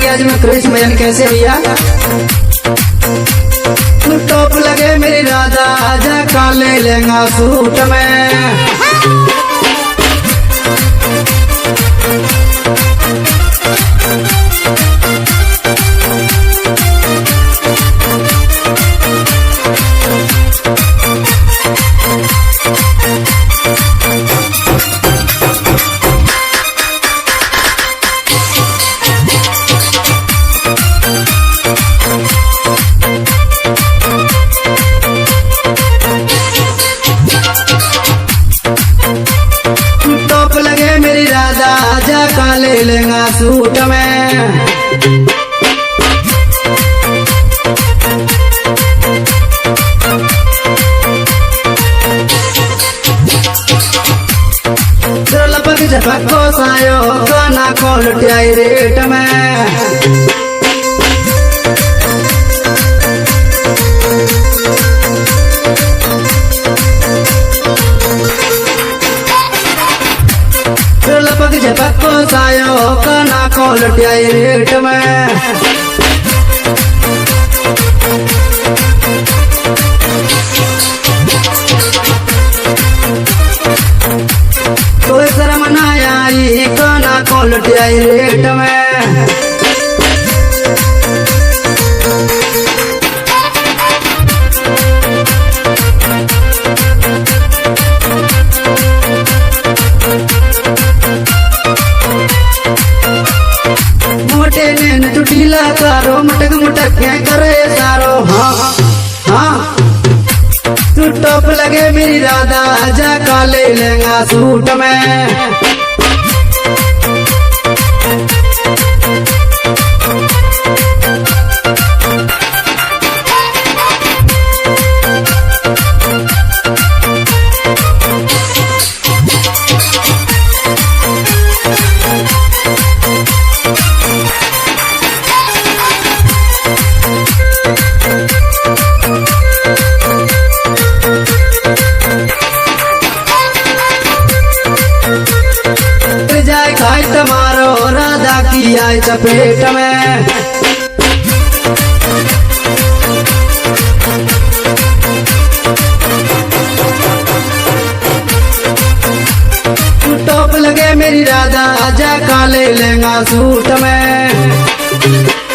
आज मैं क्रिश मैन कैसे भैया टॉप लगे मेरी राधा आजा काले लहंगा सूट में। आजा काले लहंगा सूट में। लपक झपक को सायो गाना को लुटियाई रेट में। लपक झपक को सायो गाना को लुटियाई रेट में। कोई शर्म ना आई गाना को लुटियाई रेट में। मोटे नैन चुटीला कारो मटक मटक करे सारो। हाँ हाँ तू टॉप लगे मेरी राधा आजा काले लहंगा सूट में। जाए खाई तुम्हारो राधा की आए चपेट में। टॉप लगे मेरी राधा आजा काले लहंगा सूट में।